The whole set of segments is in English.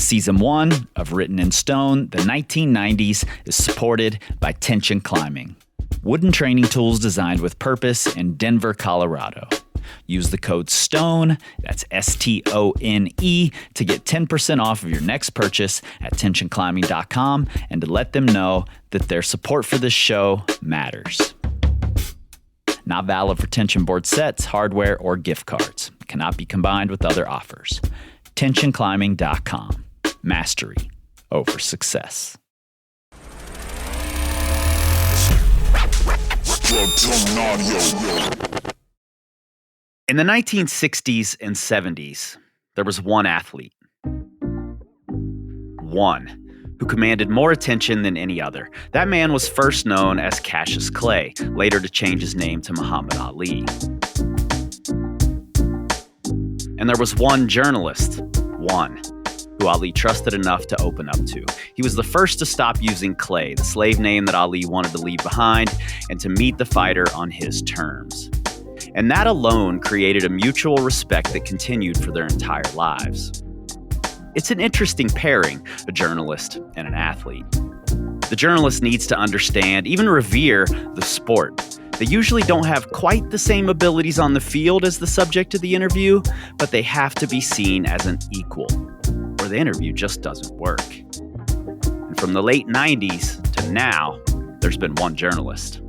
Season 1 of Written in Stone, the 1990s, is supported by Tension Climbing, wooden training tools designed with purpose in Denver, Colorado. Use the code STONE, that's STONE, to get 10% off of your next purchase at tensionclimbing.com and to let them know that their support for this show matters. Not valid for tension board sets, hardware, or gift cards. Cannot be combined with other offers. Tensionclimbing.com. Mastery over success. In the 1960s and 70s, there was one athlete. One who commanded more attention than any other. That man was first known as Cassius Clay, later to change his name to Muhammad Ali. And there was one journalist, who Ali trusted enough to open up to. He was the first to stop using Clay, the slave name that Ali wanted to leave behind, and to meet the fighter on his terms. And that alone created a mutual respect that continued for their entire lives. It's an interesting pairing, a journalist and an athlete. The journalist needs to understand, even revere, the sport. They usually don't have quite the same abilities on the field as the subject of the interview, but they have to be seen as an equal, or the interview just doesn't work. And from the late 90s to now, there's been one journalist,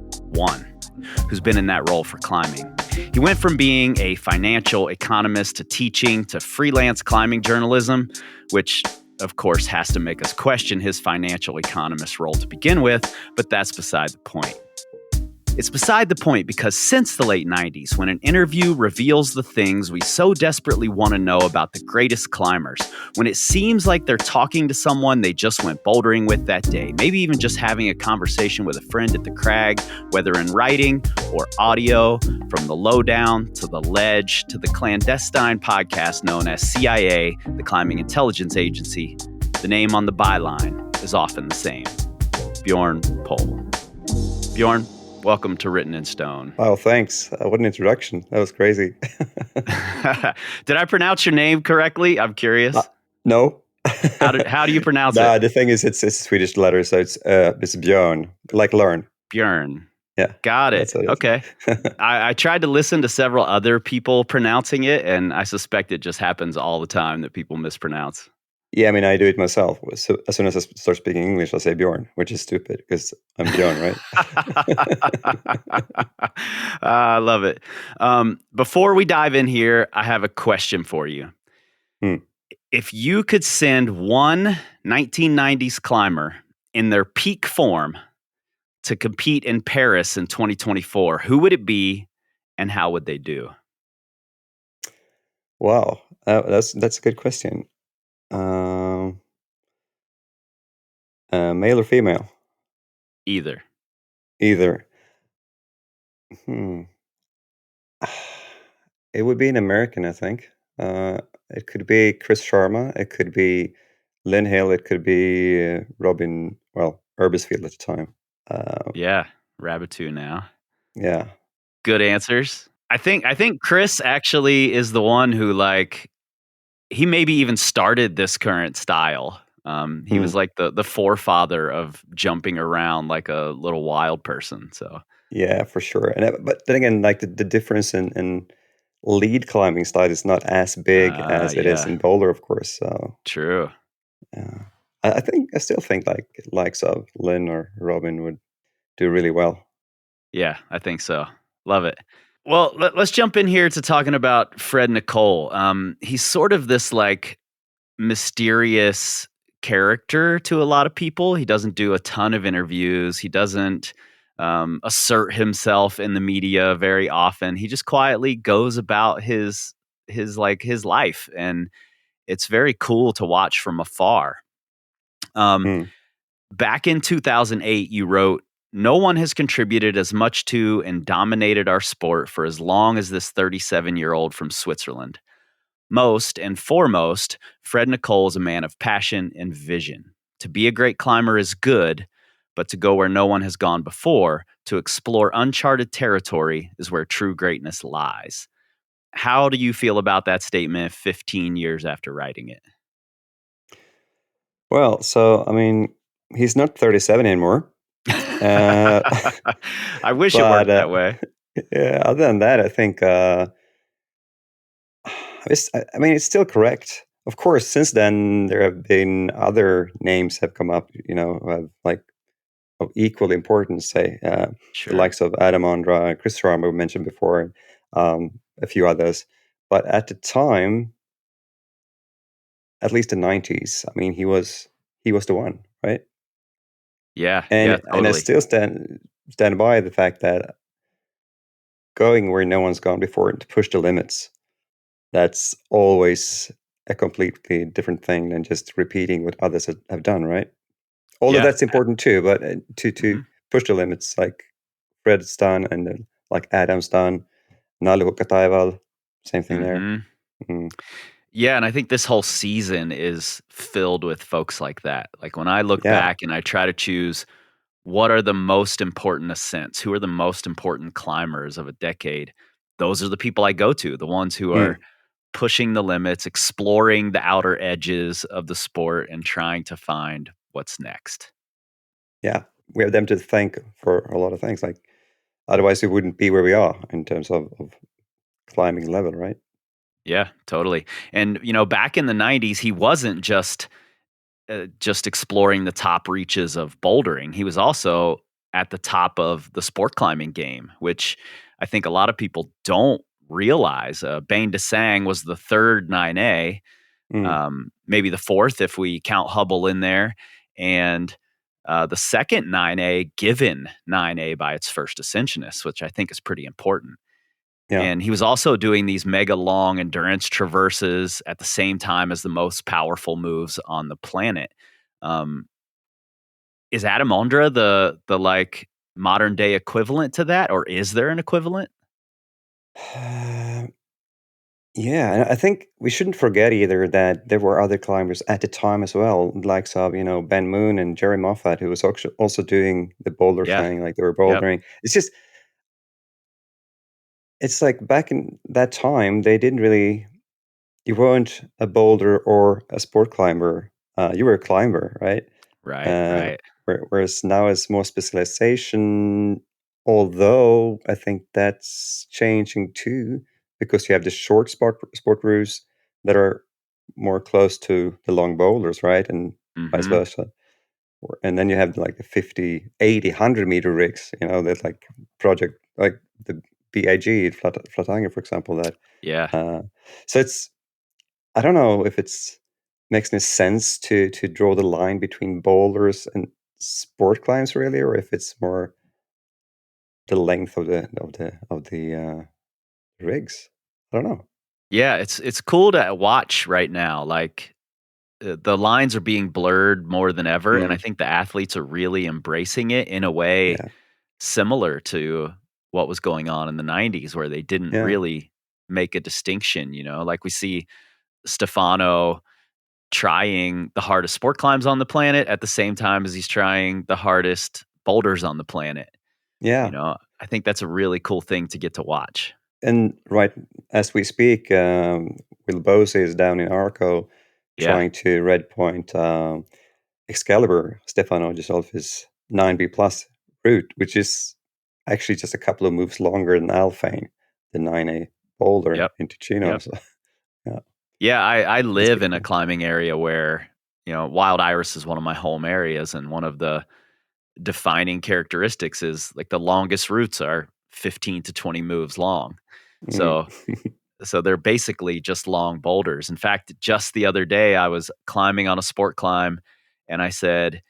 who's been in that role for climbing. He went from being a financial economist to teaching to freelance climbing journalism, which of course has to make us question his financial economist role to begin with, but that's beside the point. It's beside the point because since the late 90s, when an interview reveals the things we so desperately want to know about the greatest climbers, when it seems like they're talking to someone they just went bouldering with that day, maybe even just having a conversation with a friend at the crag, whether in writing or audio, from the lowdown to the ledge to the clandestine podcast known as CIA, the Climbing Intelligence Agency, the name on the byline is often the same: Björn Pohl. Björn, welcome to Written in Stone. Oh, thanks. What an introduction. That was crazy. Did I pronounce your name correctly? I'm curious. No. How do you pronounce it? The thing is, it's a Swedish letter, so it's Björn, like learn. Björn. Yeah. Got it. Okay. I tried to listen to several other people pronouncing it, and I suspect it just happens all the time that people mispronounce. Yeah, I mean, I do it myself. So as soon as I start speaking English, I'll say Björn, which is stupid because I'm Björn, right? I love it. Before we dive in here, I have a question for you. If you could send one 1990s climber in their peak form to compete in Paris in 2024, who would it be and how would they do? Wow, that's a good question. Male or female? Either. It would be an American, I think. It could be Chris Sharma. It could be Lynn Hill. It could be Robin, Herbesfield at the time. Yeah, Rabbitoux now. Yeah. Good answers. I think Chris actually is the one who, like, he maybe even started this current style. He was like the forefather of jumping around like a little wild person. So yeah, for sure. But then again, like the difference in lead climbing style is not as big as it is in boulder, of course. So true. Yeah, I still think like likes of Lynn or Robin would do really well. Yeah, I think so. Love it. Well, let's jump in here to talking about Fred Nicole. He's sort of this like mysterious character to a lot of people. He doesn't do a ton of interviews. He doesn't assert himself in the media very often. He just quietly goes about his life, and it's very cool to watch from afar. Back in 2008, you wrote, "No one has contributed as much to and dominated our sport for as long as this 37-year-old from Switzerland. Most and foremost, Fred Nicole is a man of passion and vision. To be a great climber is good, but to go where no one has gone before, to explore uncharted territory, is where true greatness lies." How do you feel about that statement 15 years after writing it? Well, so I mean, he's not 37 anymore. Uh, I wish it but worked that way. yeah, other than that, I think I mean, it's still correct. Of course, since then there have been other names have come up, of like of equal importance. Say the Sure. likes of Adam Ondra, Chris Sharma we mentioned before, um, a few others. But at the time, at least the '90s, I mean, he was the one, right? Yeah, yeah, And I totally. still stand by the fact that going where no one's gone before and to push the limits, that's always a completely different thing than just repeating what others have done, right? Although Yeah. that's important too, but to Mhm. push the limits like Fred's done and then like Adam's done, Nalu Hukataival, same thing there. Mhm. Mm, Yeah, and I think this whole season is filled with folks like that. Like, when I look yeah. back and I try to choose what are the most important ascents, who are the most important climbers of a decade, those are the people I go to, the ones who are Mm, pushing the limits, exploring the outer edges of the sport, and trying to find what's next. yeah. We have them to thank for a lot of things. Like otherwise we wouldn't be where we are in terms of climbing level, right? Yeah, totally. And, back in the 90s, he wasn't just exploring the top reaches of bouldering. He was also at the top of the sport climbing game, which I think a lot of people don't realize. Bain Desang was the third 9A, Mm, maybe the fourth if we count Hubble in there, and the second 9A given 9A by its first ascensionist, which I think is pretty important. yeah. And he was also doing these mega long endurance traverses at the same time as the most powerful moves on the planet. Um, is Adam Ondra the like modern day equivalent to that, or is there an equivalent? Yeah, and I think we shouldn't forget either that there were other climbers at the time as well, likes of, Ben Moon and Jerry Moffat, who was also doing the boulder Yeah. thing, like they were Yep. bouldering. It's like back in that time, they didn't really, you weren't a boulder or a sport climber. You were a climber, right? Right. Uh, Right. whereas now it's more specialization, although I think that's changing too, because you have the short sport routes that are more close to the long boulders, right? And vice Hmm. versa. And then you have like the 50, 80, 100 meter rigs, that like project, like the BIG, Flatanger, for example, that. Yeah. Uh, so I don't know if it's makes any sense to draw the line between boulders and sport climbs really, or if it's more the length of the rigs. I don't know. Yeah. It's cool to watch right now. Like, the lines are being blurred more than ever, and I Mm, think the athletes are really embracing it in a way yeah, similar to what was going on in the 90s where they didn't yeah, really make a distinction, like we see Stefano trying the hardest sport climbs on the planet at the same time as he's trying the hardest boulders on the planet. yeah. I think that's a really cool thing to get to watch. And right as we speak, Will Bose is down in Arco Yeah. trying to red point Excalibur, Stefano Gisolfi's 9B plus route, which is actually just a couple of moves longer than Alphane, the 9A boulder Yep. in Ticino. Yep. So yeah, Yeah, I that's live pretty in a cool. climbing area where, Wild Iris is one of my home areas, and one of the defining characteristics is like the longest routes are 15 to 20 moves long. Mm. So they're basically just long boulders. In fact, just the other day I was climbing on a sport climb and I said,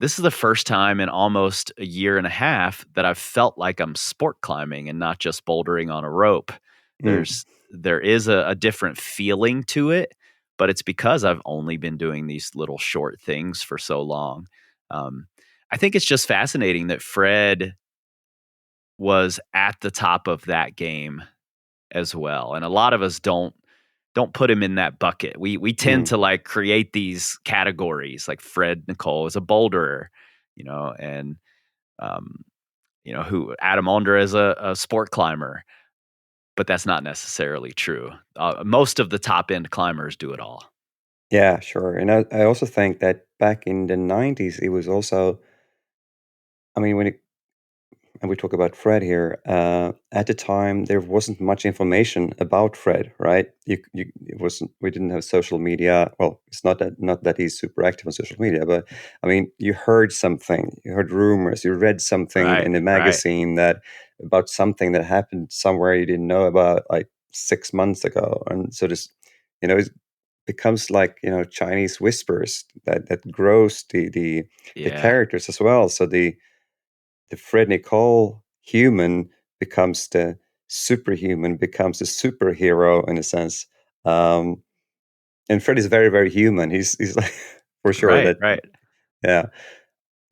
"This is the first time in almost a year and a half that I've felt like I'm sport climbing and not just bouldering on a rope." Mm. There is a different feeling to it, but it's because I've only been doing these little short things for so long. Um, I think it's just fascinating that Fred was at the top of that game as well, and a lot of us don't put him in that bucket. We tend Mm. to like create these categories, like Fred Nicole is a boulderer, and um, who Adam Ondra is a sport climber, but that's not necessarily true. Most of the top end climbers do it all. Yeah, sure. And I also think that back in the 90s, it was also, I mean, and we talk about Fred here. At the time, there wasn't much information about Fred, right? It wasn't. We didn't have social media. Well, it's not that he's super active on social media, but I mean, you heard something, you heard rumors, you read something Right, in a right. magazine that about something that happened somewhere you didn't know about like 6 months ago, and so this, it becomes like Chinese whispers that grows the Yeah, characters as well. So the Fred Nicole human becomes the superhuman, becomes the superhero in a sense. Um, and Fred is very, very human. He's like for sure right, that right. yeah.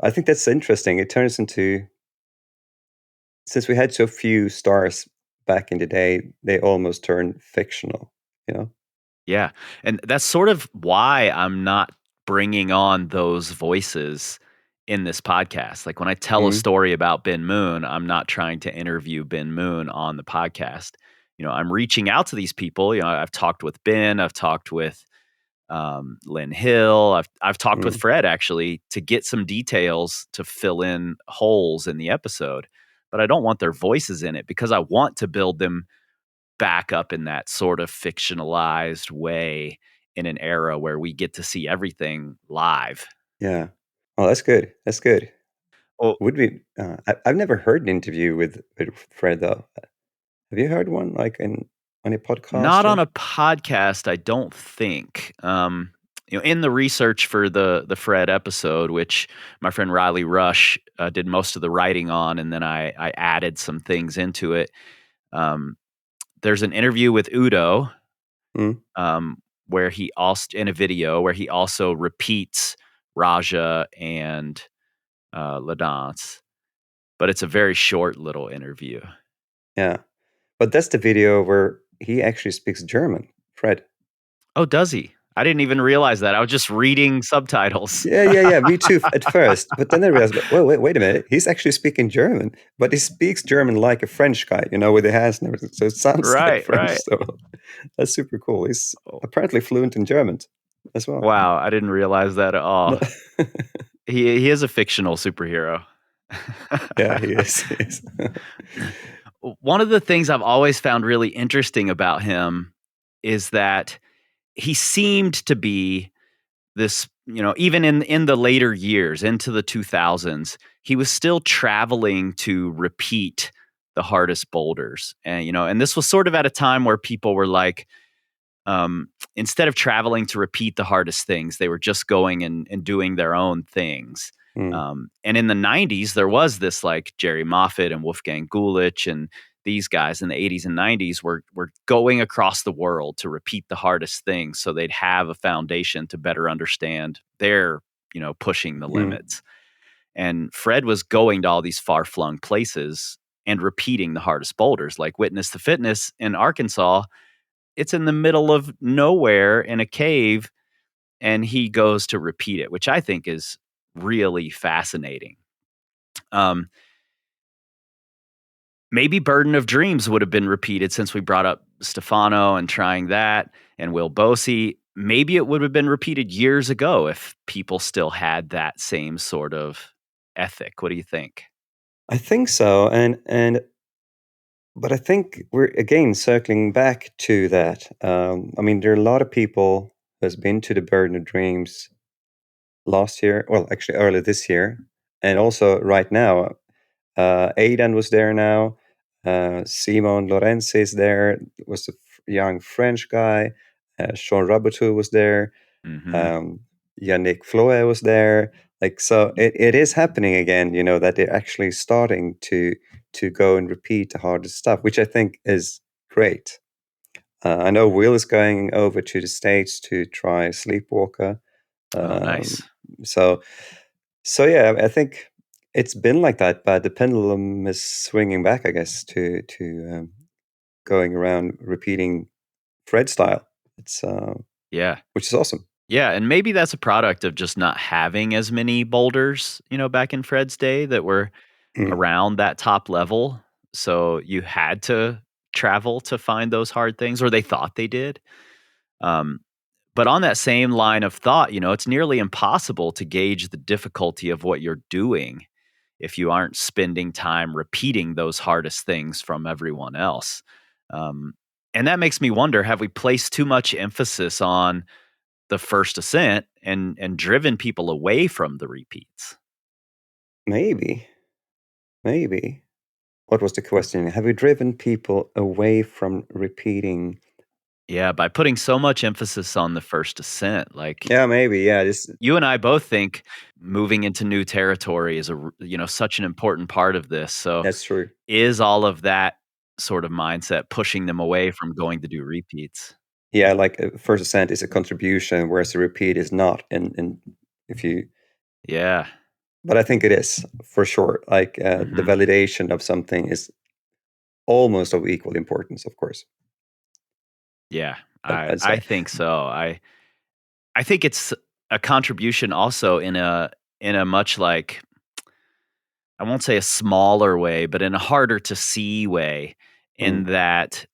I think that's interesting. It turns into, since we had so few stars back in the day, they almost turn fictional, you know? Yeah, and that's sort of why I'm not bringing on those voices in this podcast. Like, when I tell a Mm, story about Ben Moon, I'm not trying to interview Ben Moon on the podcast. I'm reaching out to these people. I've talked with Ben, I've talked with Lynn Hill. I've talked with mm, Fred actually to get some details to fill in holes in the episode, but I don't want their voices in it because I want to build them back up in that sort of fictionalized way in an era where we get to see everything live. yeah. Oh, that's good. That's good. Oh, Would be. I've never heard an interview with Fred though. Have you heard one like on a podcast not on or? a podcast, I don't think. In the research for the Fred episode, which my friend Riley Rush did most of the writing on, and then I added some things into it. Um, there's an interview with Udo, Mm, um, where he also in a video where he also repeats Raja and Ladance, but it's a very short little interview. yeah. But that's the video where he actually speaks German, Fred. Oh, does he? I didn't even realize that. I was just reading subtitles. Yeah, yeah, yeah. Me too at first, but then I realized, wait a minute. He's actually speaking German, but he speaks German like a French guy, with the hands and everything. So it sounds like Right, French. right. So that's super cool. He's Oh, apparently fluent in German as well. wow, I didn't realize that at No. all. He is a fictional superhero. Yeah, he is. He is. One of the things I've always found really interesting about him is that he seemed to be this, even in the later years into the 2000s, he was still traveling to repeat the hardest boulders. And this was sort of at a time where people were like, instead of traveling to repeat the hardest things, they were just going and doing their own things. Mm, And in the 90s, there was this like Jerry Moffat and Wolfgang Gulich and these guys in the 80s and 90s were going across the world to repeat the hardest things so they'd have a foundation to better understand their, pushing the mm, limits. And Fred was going to all these far flung places and repeating the hardest boulders, like Witness to Fitness in Arkansas. It's in the middle of nowhere in a cave, and he goes to repeat it, which I think is really fascinating. Um, Maybe Burden of Dreams would have been repeated since we brought up Stefano and trying that and Will Bosey. Maybe it would have been repeated years ago if people still had that same sort of ethic. What do you think? I think so, but I think we're again circling back to that. I mean, there are a lot of people who's been to the Burden of Dreams last year, well, actually earlier this year, and also right now. Aidan was there now. Simon Lorenzi is there. Was a young French guy. Sean Rabotou was there. Hmm. Um, Yannick Floe was there. Like so, it is happening again. That they're actually starting to go and repeat the hardest stuff, which I think is great. I know Will is going over to the States to try Sleepwalker. Oh, Um, nice. so so yeah, I think it's been like that, but the pendulum is swinging back, I guess, to going around repeating Fred style. It's Yeah. which is awesome. Yeah, and maybe that's a product of just not having as many boulders, back in Fred's day that were Mm, around that top level. So you had to travel to find those hard things, or they thought they did. Um, But on that same line of thought, it's nearly impossible to gauge the difficulty of what you're doing if you aren't spending time repeating those hardest things from everyone else. Um, and that makes me wonder, have we placed too much emphasis on the first ascent and driven people away from the repeats? Maybe, maybe. What was the question? Have we driven people away from repeating? Yeah, by putting so much emphasis on the first ascent, like Yeah, maybe. Yeah, this you and I both think moving into new territory is such an important part of this. So that's true. is all of that sort of mindset pushing them away from going to do repeats? Yeah, like first ascent is a contribution, whereas the repeat is not. And if you, Yeah. but I think it is for sure. Like the Mhm. validation of something is almost of equal importance, of course. Yeah. I'd I say. think so. I think it's a contribution also in a much like, I won't say a smaller way, but in a harder to see way, in Mm. that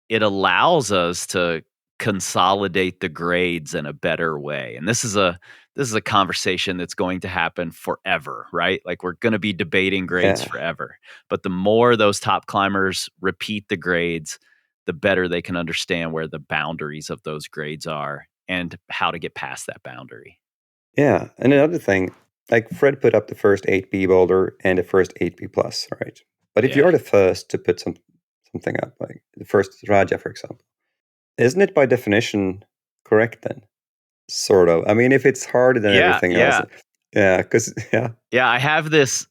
it allows us to consolidate the grades in a better way. And this is a conversation that's going to happen forever, right? Like we're going to be debating grades Yeah, forever. But the more those top climbers repeat the grades, the better they can understand where the boundaries of those grades are and how to get past that boundary. yeah. And another thing, like Fred put up the first 8B boulder and the first 8B plus, right? But if you Yeah. are the first to put something up, like the first Raja, for example, isn't it by definition correct then? Sort of. I mean, if it's harder than Yeah, everything else, yeah. yeah, because yeah, Yeah, I have this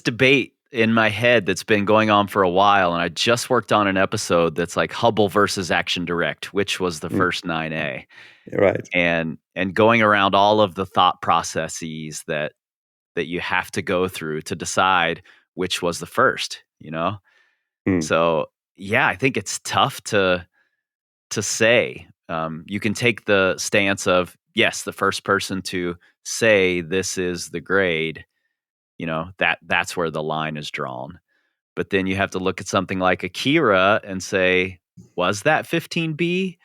debate in my head that's been going on for a while, and I just worked on an episode that's like Hubble versus Action Direct, which was the mm, first 9A, right. and going around all of the thought processes that you have to go through to decide which was the first. Mm, So, yeah, I think it's tough to say. You can take the stance of, yes, the first person to say this is the grade, that's where the line is drawn. But then you have to look at something like Akira and say, was that 15B?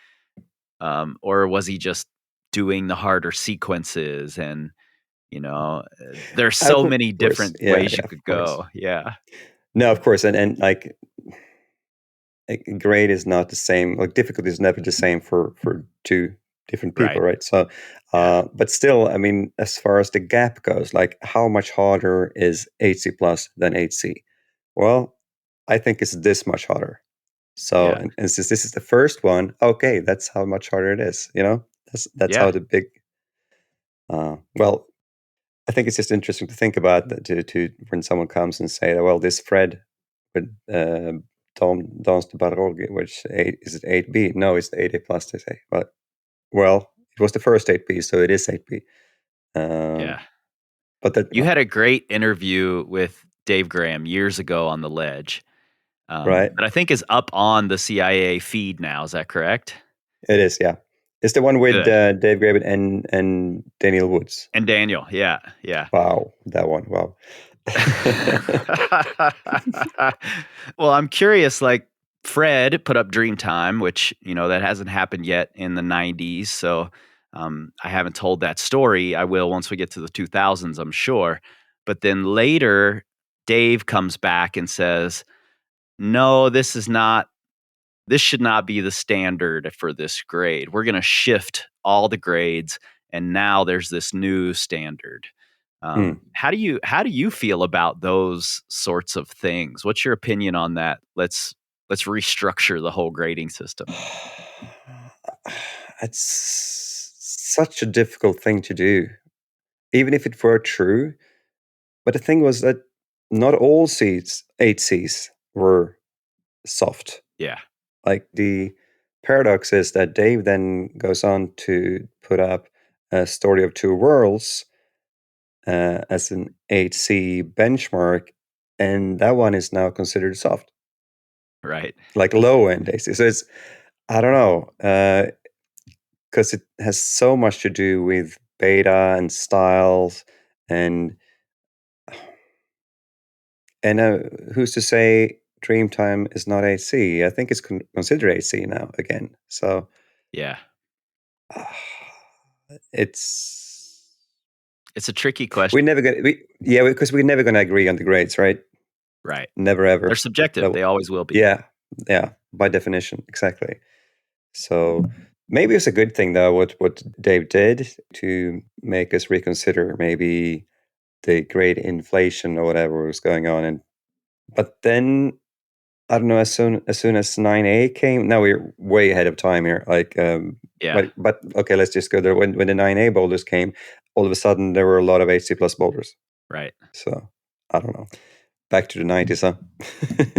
Or was he just doing the harder sequences? And, there's so of many course, different yeah, ways you yeah, of could course. go. Yeah. No, of course, and like grade is not the same. Like difficulty is never the same for two different people, Right. right? So, Yeah. but still, I mean, as far as the gap goes, like how much harder is 8C plus than 8C? Well, I think it's this much harder. So, Yeah. and since this is the first one, okay, that's how much harder it is. That's how Yeah. the big. Well, I think it's just interesting to think about that to when someone comes and say that, well, this Fred with Dans de Barrogue, which is it 8B? No, it's the 8A plus. They say, well, it was the first 8B, so it is 8B. Yeah. But that You had a great interview with Dave Graham years ago on the ledge, right, that I think is up on the CIA feed now. Is that correct? it is, yeah. It's the one with Good. Dave Graben and Daniel Woods. And Daniel. Yeah. Yeah. Wow, that one, wow. Well, I'm curious, like Fred put up Dreamtime, which, that hasn't happened yet in the 90s. So I haven't told that story. I will once we get to the 2000s, I'm sure. But then later, Dave comes back and says, no, this should not be the standard for this grade. We're going to shift all the grades. And now there's this new standard. Hmm. How do you feel about those sorts of things? What's your opinion on that? Let's restructure the whole grading system. It's such a difficult thing to do, even if it were true. But the thing was that not all seats, 8Cs, were soft. Yeah. Like the paradox is that Dave then goes on to put up a Story of Two Worlds as an 8C benchmark, and that one is now considered soft, Right. like low end 8C. So it's, I don't know, because it has so much to do with beta and styles and and who's to say Dreamtime is not 8C? I think it's considered 8C now again. So Yeah. it's It's a tricky question. we're never gonna because we're never gonna agree on the grades, right? Right. Never ever. They're subjective. They always will be. Yeah, by definition, exactly. So maybe it's a good thing though what Dave did to make us reconsider maybe the grade inflation or whatever was going on, but then I don't know. As soon as 9A came, now we're way ahead of time here. Like, Yeah. but okay, let's just go there. When the 9A boulders came, all of a sudden there were a lot of 8C plus boulders. Right. So I don't know. Back to the 90s, huh?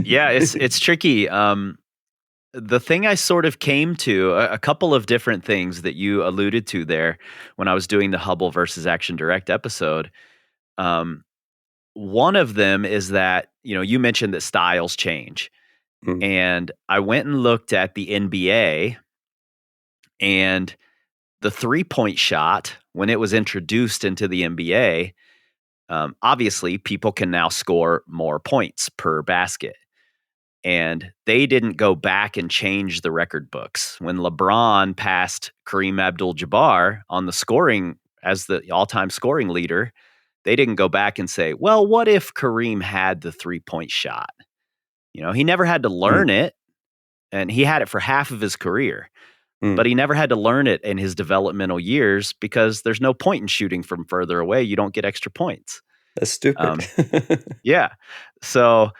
Yeah, it's tricky. The thing I sort of came to a couple of different things that you alluded to there when I was doing the Hubble versus Action Direct episode. Um, one of them is that, you mentioned that styles change. Mm. And I went and looked at the NBA, and the 3-point shot, when it was introduced into the NBA, obviously people can now score more points per basket. And they didn't go back and change the record books. When LeBron passed Kareem Abdul-Jabbar on the scoring as the all-time scoring leader, they didn't go back and say, well, what if Kareem had the 3-point shot? He never had to learn it, and he had it for half of his career. But he never had to learn it in his developmental years because there's no point in shooting from further away. You don't get extra points. That's stupid. Yeah. So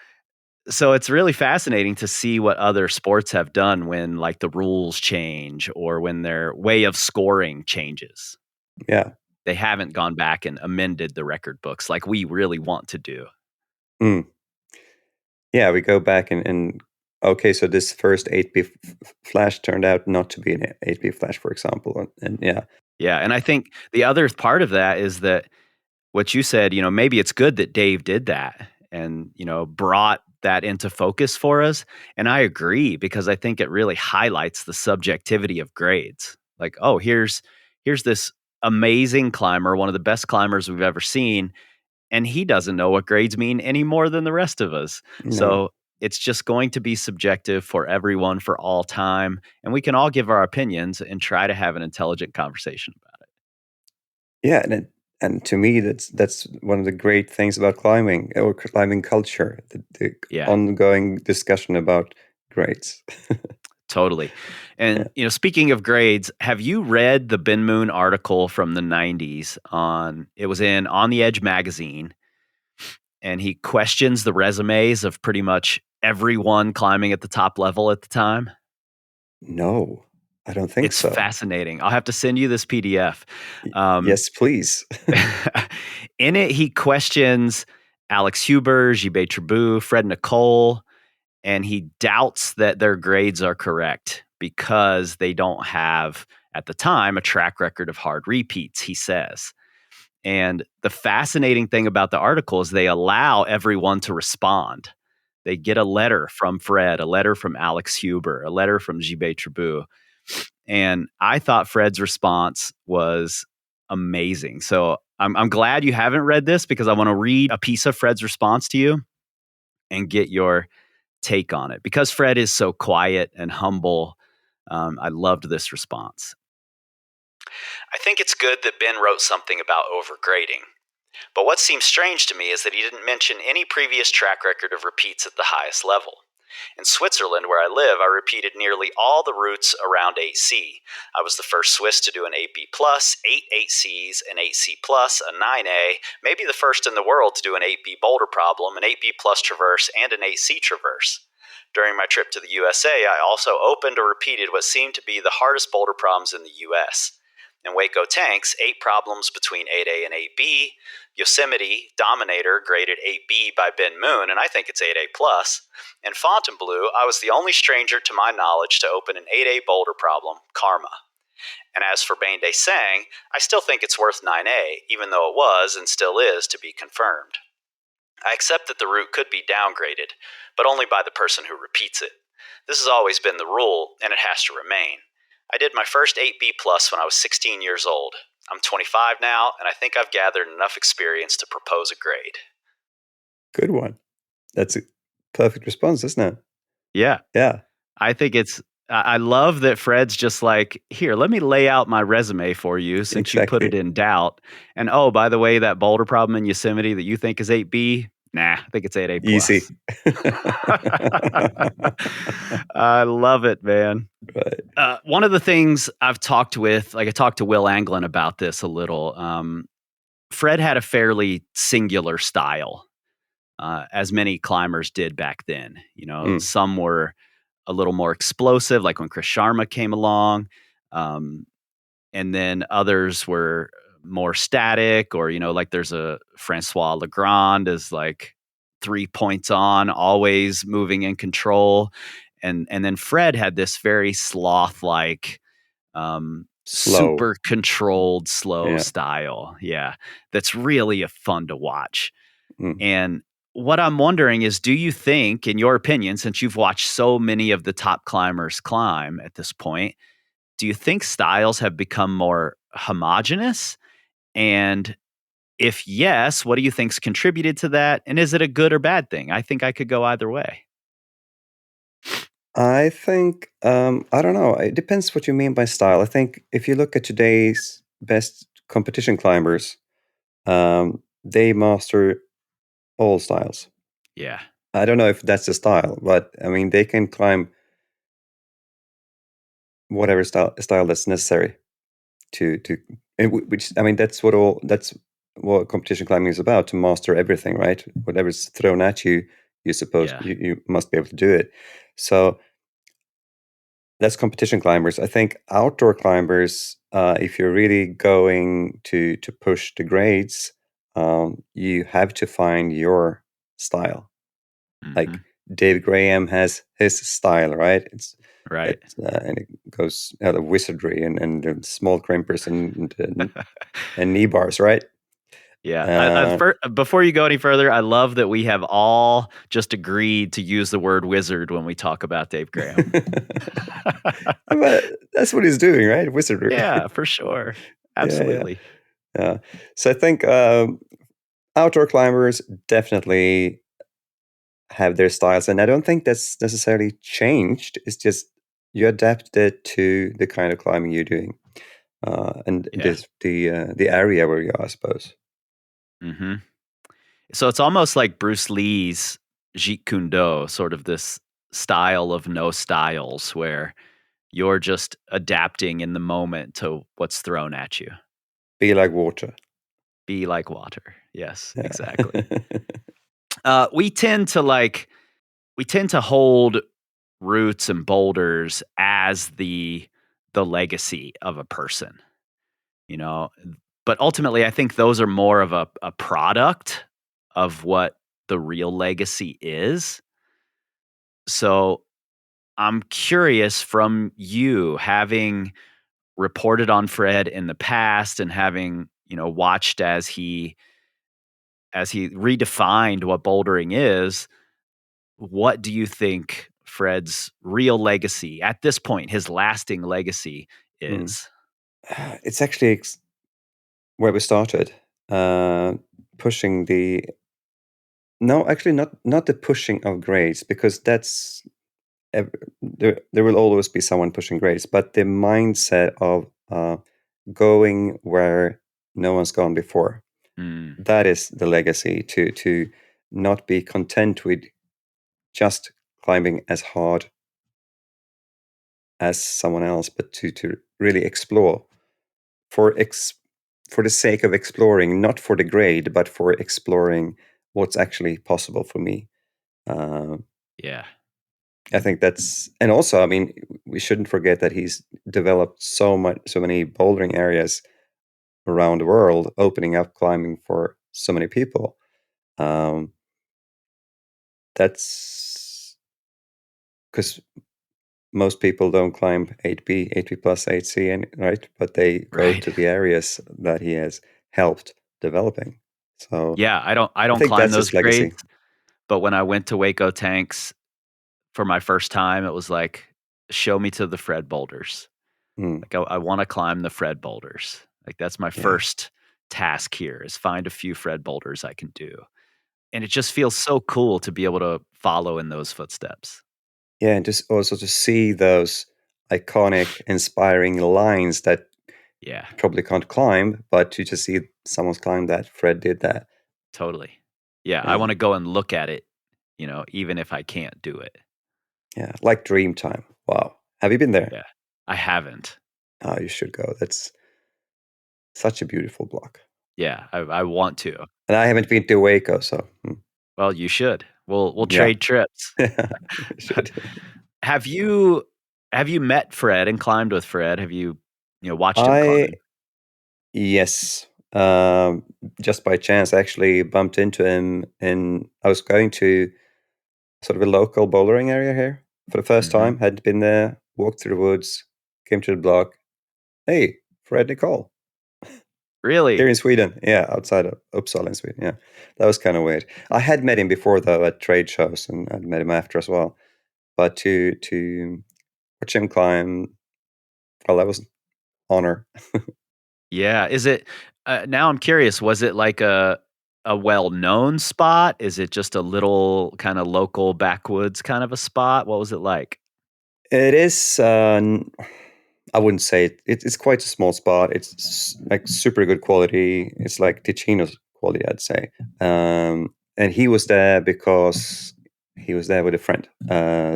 it's really fascinating to see what other sports have done when like the rules change or when their way of scoring changes. Yeah. They haven't gone back and amended the record books like we really want to do. Yeah, we go back and okay, so this first 8B flash turned out not to be an 8B flash, for example. And yeah. Yeah. And I think the other part of that is that what you said, maybe it's good that Dave did that and, brought that into focus for us. And I agree, because I think it really highlights the subjectivity of grades. Like, oh, here's this amazing climber, one of the best climbers we've ever seen, and he doesn't know what grades mean any more than the rest of us. No. So it's just going to be subjective for everyone for all time. And we can all give our opinions and try to have an intelligent conversation about it. Yeah, and to me, that's one of the great things about climbing or climbing culture, the Yeah. ongoing discussion about grades. Totally. And, speaking of grades, have you read the Ben Moon article from the 90s it was in On the Edge magazine, and he questions the resumes of pretty much everyone climbing at the top level at the time? No, I don't think It's so. fascinating. I'll have to send you this PDF. Yes, please. In it, he questions Alex Huber, Gilbert Tribou, Fred Nicole, and he doubts that their grades are correct because they don't have, at the time, a track record of hard repeats, he says. And the fascinating thing about the article is they allow everyone to respond. They get a letter from Fred, a letter from Alex Huber, a letter from Gilbert Tribou. And I thought Fred's response was amazing. So I'm glad you haven't read this, because I want to read a piece of Fred's response to you and get your take on it. Because Fred is so quiet and humble, I loved this response. I think it's good that Ben wrote something about overgrading. But what seems strange to me is that he didn't mention any previous track record of repeats at the highest level. In Switzerland, where I live, I repeated nearly all the routes around 8C. I was the first Swiss to do an 8B+, 8 8Cs, an 8C+, a 9A, maybe the first in the world to do an 8B boulder problem, an 8B+ traverse, and an 8C traverse. During my trip to the USA, I also opened or repeated what seemed to be the hardest boulder problems in the US. In Waco Tanks, 8 problems between 8A and 8B. Yosemite, Dominator, graded 8B by Ben Moon, and I think it's 8A+. In Fontainebleau, I was the only stranger to my knowledge to open an 8A boulder problem, Karma. And as for Bain de Sang, I still think it's worth 9A, even though it was and still is to be confirmed. I accept that the route could be downgraded, but only by the person who repeats it. This has always been the rule, and it has to remain. I did my first 8B+ when I was 16 years old. I'm 25 now, and I think I've gathered enough experience to propose a grade. Good one. That's a perfect response, isn't it? Yeah. Yeah. I think it's I love that Fred's just like, here, let me lay out my resume for you since you put it Exactly. in doubt. And oh, by the way, that boulder problem in Yosemite that you think is 8B, nah, I think it's 8A plus. Easy. I love it, man. Right. One of the things I've talked with, like I talked to Will Anglin about this a little. Fred had a fairly singular style, as many climbers did back then. You know, Mm. some were a little more explosive, like when Chris Sharma came along. Um, and then others were more static, or, you know, like there's a Francois Legrand is like 3 points on, always moving in control. And then Fred had this very sloth like, Slow. super controlled, slow Yeah. style. Yeah. That's really fun to watch. Mm. And what I'm wondering is, do you think, in your opinion, since you've watched so many of the top climbers climb at this point, do you think styles have become more homogenous? And if yes, what do you think's contributed to that? And is it a good or bad thing? I think I could go either way. I think I don't know. It depends what you mean by style. I think if you look at today's best competition climbers, they master all styles. Yeah. I don't know if that's a style, but I mean they can climb whatever style that's necessary to which I mean that's what competition climbing is about, to master everything, right? Whatever's thrown at you, you suppose Yeah. you must be able to do it. So that's competition climbers. I think outdoor climbers, if you're really going to push the grades, you have to find your style. Like Mhm. Dave Graham has his style, right? Right. And it goes out of wizardry and small crimpers and knee bars, right? Yeah. Uh, Before you go any further, I love that we have all just agreed to use the word wizard when we talk about Dave Graham. but that's what he's doing, right? Wizardry. Yeah, for sure. Yeah, yeah, Absolutely. yeah. So I think outdoor climbers definitely have their styles, and I don't think that's necessarily changed. It's just you adapt it to the kind of climbing you're doing, and Yeah. the area where you are, I suppose. Mhm. So it's almost like Bruce Lee's Jeet Kune Do, sort of this style of no styles where you're just adapting in the moment to what's thrown at you. Be like water. Be like water. Yes, Yeah. exactly. We tend to hold roots and boulders as the legacy of a person, you know. But ultimately, I think those are more of a product of what the real legacy is. So I'm curious, from you having reported on Fred in the past and having, you know, watched as he redefined what bouldering is, what do you think Fred's real legacy at this point, his lasting legacy Mm. is? It's actually where we started, uh, pushing the no, actually not the pushing of grades, because that's there will always be someone pushing grades, but the mindset of going where no one's gone before. Mm, That is the legacy, to not be content with just climbing as hard as someone else, but to really explore for for the sake of exploring, not for the grade, but for exploring what's actually possible for me. Uh, yeah, I think that's, and also, I mean, we shouldn't forget that he's developed so many bouldering areas around the world, opening up climbing for so many people. Um, that's because most people don't climb 8B, 8B plus, 8C, and right, but they go right. to the areas that he has helped developing. So Yeah, I I don't think climb that's those his legacy. grades, but when I went to Waco Tanks for my first time, it was like, show me to the Fred boulders. Mm, Like I wanna climb the Fred boulders. Like that's my yeah, first task here, is find a few Fred boulders I can do. And it just feels so cool to be able to follow in those footsteps. yeah, and just also to see those. iconic, inspiring lines that Yeah, you probably can't climb, but to just see someone's climb that, Fred did that. totally. Yeah, I Yeah, wanna go and look at it, even if I can't do it. yeah, like Dreamtime. Wow, have you been there? Yeah. I haven't. Oh, you should go. That's such a beautiful block. Yeah, I want to. And I haven't been to Waco, so Well, you should. We'll yeah, trade trips. you should. Have you have you met Fred and climbed with Fred? Have you, watched him I climb? Yes, just by chance, I actually bumped into him in. I was going to sort of a local bouldering area here for the first Mhm. time. Hadn't been there. Walked through the woods, came to the block. Hey, Fred Nicole. Here Really? in Sweden, yeah, outside of Uppsala in Sweden, yeah. That was kind of weird. I had met him before though at trade shows, and I'd met him after as well. But to watch him climb, well, that was an honor. Yeah. Is it now I'm curious, was it like a well-known spot? Is it just a little kinda local backwoods kind of a spot? What was it like? It is. I wouldn't say it's quite a small spot. It's like super good quality. It's like Ticino's quality, I'd say. And he was there because he was there with a friend,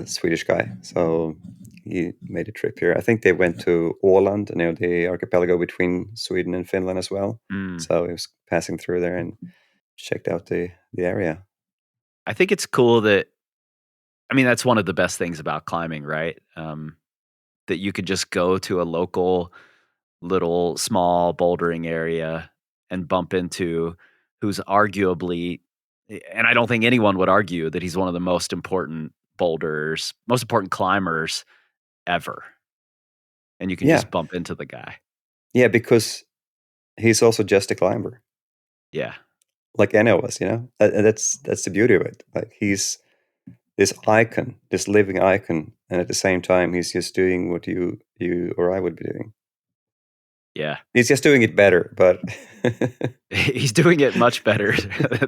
Swedish guy. So he made a trip here. I think they went to Åland, the archipelago between Sweden and Finland as well. Mm. So he was passing through there and checked out the area. I think it's cool that that's one of the best things about climbing, right? That you could just go to a local little small bouldering area and bump into who's arguably and I don't think anyone would argue that he's one of the most important climbers ever, and you can Yeah, just bump into the guy. yeah, because he's also just a climber, Yeah. like any of us. And that's the beauty of it. Like he's this icon, this living icon, and at the same time, he's just doing what you or I would be doing. Yeah. He's just doing it better, but He's doing it much better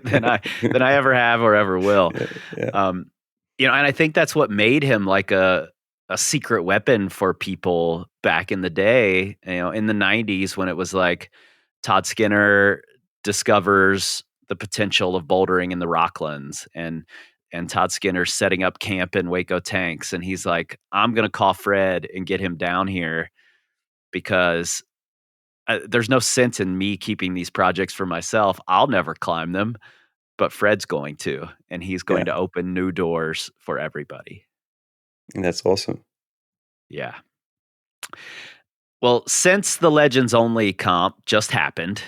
than I ever have or ever will. yeah, yeah. Um, and I think that's what made him like a secret weapon for people back in the day, in the 90s when it was like Todd Skinner discovers the potential of bouldering in the Rocklands and Todd Skinner setting up camp in Waco Tanks and he's like, I'm going to call Fred and get him down here because there's no sense in me keeping these projects for myself. I'll never climb them, but Fred's going to, and he's going Yeah, to open new doors for everybody. and that's awesome. Yeah. Well, since the Legends Only comp just happened,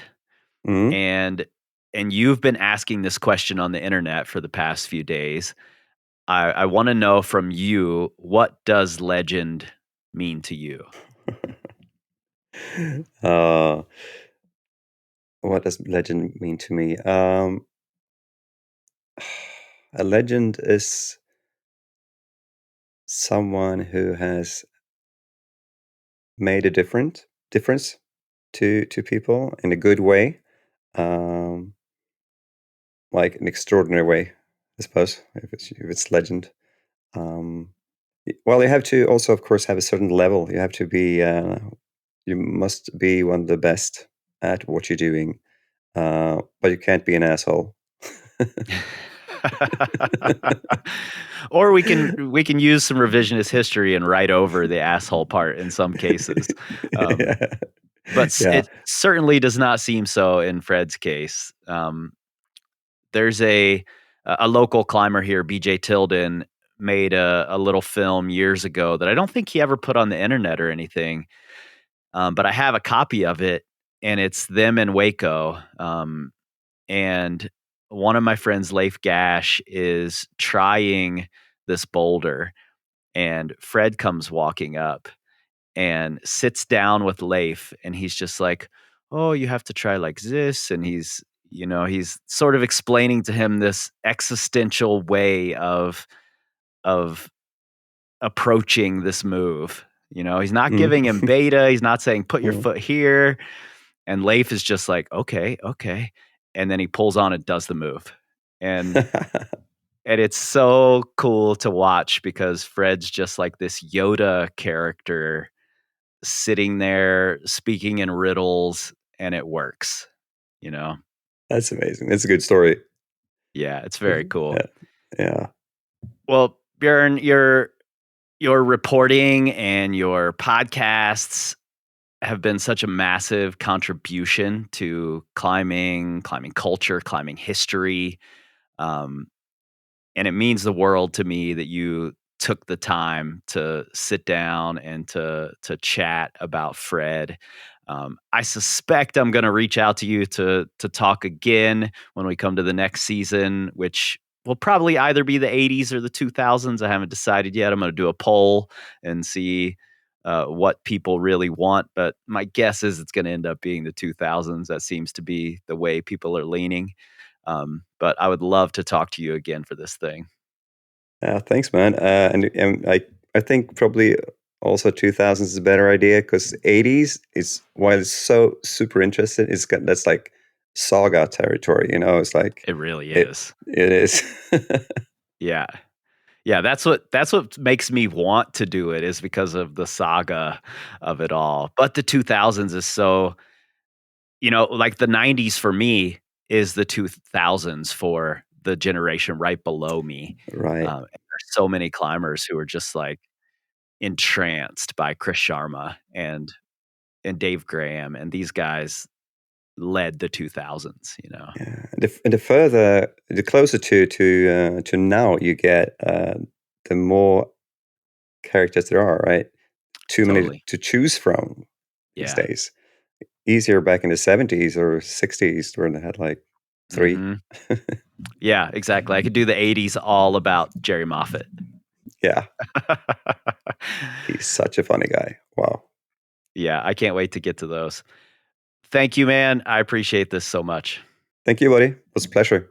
Mhm. and you've been asking this question on the internet for the past few days, I want to know from you, what does legend mean to you? uh, what does legend mean to me? A legend is someone who has made a difference to people in a good way, um, like an extraordinary way, I suppose. If it's legend, um, well, you have to also, of course, have a certain level. You have to be, you must be one of the best at what you're doing, but you can't be an asshole. Or we can use some revisionist history and write over the asshole part in some cases. Um, Yeah, but yeah. it certainly does not seem so in Fred's case. There's a local climber here, BJ Tilden, made a little film years ago that I don't think he ever put on the internet or anything. But I have a copy of it, and it's them in Waco. And one of my friends, Leif Gash, is trying this boulder, and Fred comes walking up and sits down with Leif, and he's just like, "Oh, you have to try like this," and he's sort of explaining to him this existential way of approaching this move. He's not Mm. giving him beta. He's not saying put your Mm. foot here. And Leif is just like, okay, okay. And then he pulls on and does the move. And And it's so cool to watch because Fred's just like this Yoda character sitting there speaking in riddles, and it works, you know? That's amazing. That's a good story. Yeah, it's very cool. Yeah. Yeah. Well, Björn, your reporting and your podcasts have been such a massive contribution to climbing culture, climbing history. Um, and it means the world to me that you took the time to sit down and to chat about Fred. I suspect I'm going to reach out to you to talk again when we come to the next season, which will probably either be the 80s or the 2000s. I haven't decided yet. I'm going to do a poll and see what people really want, but my guess is it's going to end up being the 2000s. That seems to be the way people are leaning. But I would love to talk to you again for this thing. Thanks, man. And I think probably also 2000s is a better idea because 80s is, while it's so super interesting, that's like saga territory. It's like It really it is. it is. Yeah. Yeah, that's what makes me want to do it is because of the saga of it all. But the 2000s is so, like the 90s for me is the 2000s for the generation right below me. Right. And there's so many climbers who are just like entranced by Chris Sharma and Dave Graham, and these guys led the 2000s. Yeah. The closer to now you get, the more characters there are, right? Too many Totally. to choose from these Yeah. days. Easier back in the 70s or 60s when they had like 3. Mhm. Yeah, exactly. I could do the 80s all about Jerry Moffat. Yeah, he's such a funny guy. Wow. Yeah, I can't wait to get to those. Thank you, man. I appreciate this so much. Thank you, buddy. It was a pleasure.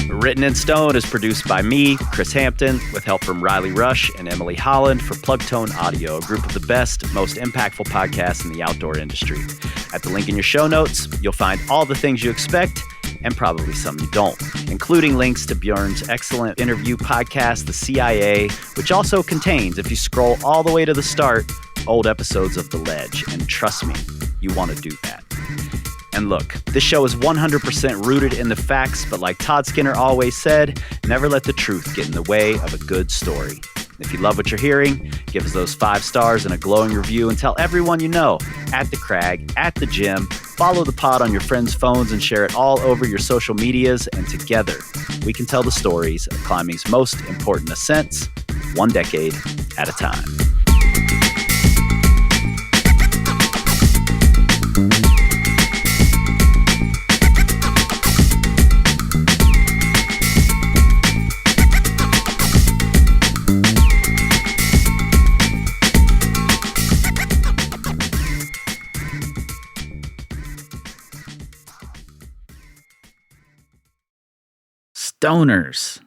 Written in Stone is produced by me, Chris Hampton, with help from Riley Rush and Emily Holland for Plugtone Audio, a group of the best, most impactful podcasts in the outdoor industry. At the link in your show notes, you'll find all the things you expect and probably some you don't, including links to Björn's excellent interview podcast, The CIA, which also contains, if you scroll all the way to the start, old episodes of The Ledge. And trust me, you want to do that. And look, this show is 100% rooted in the facts, but like Todd Skinner always said, never let the truth get in the way of a good story. If you love what you're hearing, give us those 5 stars and a glowing review and tell everyone you know, at the crag, at the gym, follow the pod on your friends' phones and share it all over your social medias, and together we can tell the stories of climbing's most important ascents, one decade at a time. Stoners,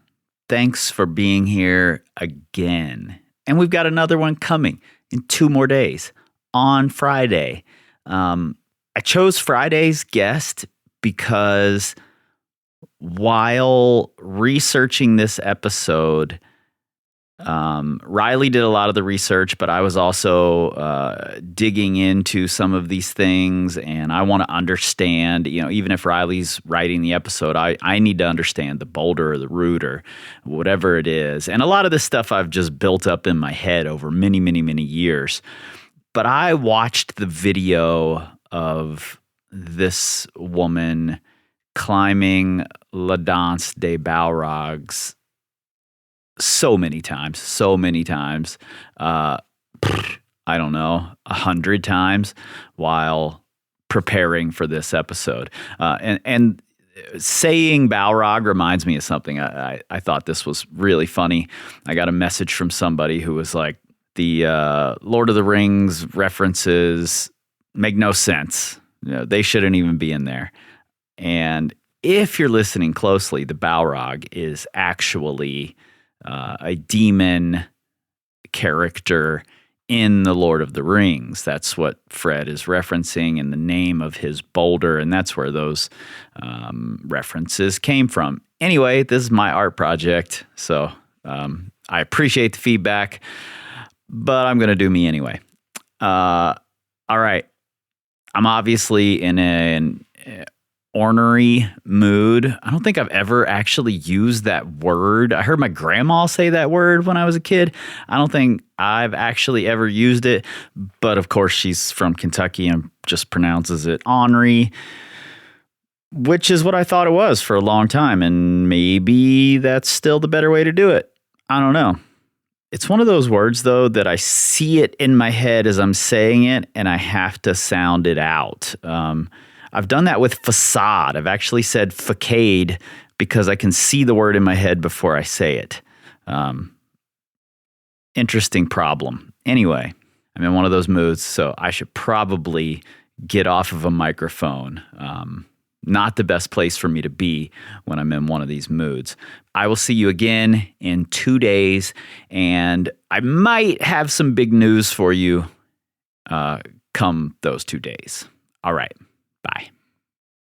thanks for being here again. And we've got another one coming in 2 more days on Friday. I chose Friday's guest because while researching this episode, Riley did a lot of the research, but I was also digging into some of these things, and I want to understand, even if Riley's writing the episode, I need to understand the boulder or the route or whatever it is. And a lot of this stuff I've just built up in my head over many, many, many years. But I watched the video of this woman climbing La Danse des Balrogs so many times. I don't know, 100 times while preparing for this episode. And saying Balrog reminds me of something. I thought this was really funny. I got a message from somebody who was like, the Lord of the Rings references make no sense. They shouldn't even be in there. And if you're listening closely, the Balrog is actually a demon character in The Lord of the Rings. That's what Fred is referencing in the name of his boulder, and that's where those references came from. Anyway, this is my art project, so I appreciate the feedback, but I'm going to do me anyway. All right. I'm obviously in an ornery mood. I don't think I've ever actually used that word. I heard my grandma say that word when I was a kid. I don't think I've actually ever used it, but of course she's from Kentucky and just pronounces it ornery, which is what I thought it was for a long time, and maybe that's still the better way to do it. I don't know. It's one of those words, though, that I see it in my head as I'm saying it, and I have to sound it out. I've done that with facade. I've actually said facade because I can see the word in my head before I say it. Interesting problem. Anyway, I'm in one of those moods, so I should probably get off of a microphone. Not the best place for me to be when I'm in one of these moods. I will see you again in 2 days, and I might have some big news for you come those 2 days. All right.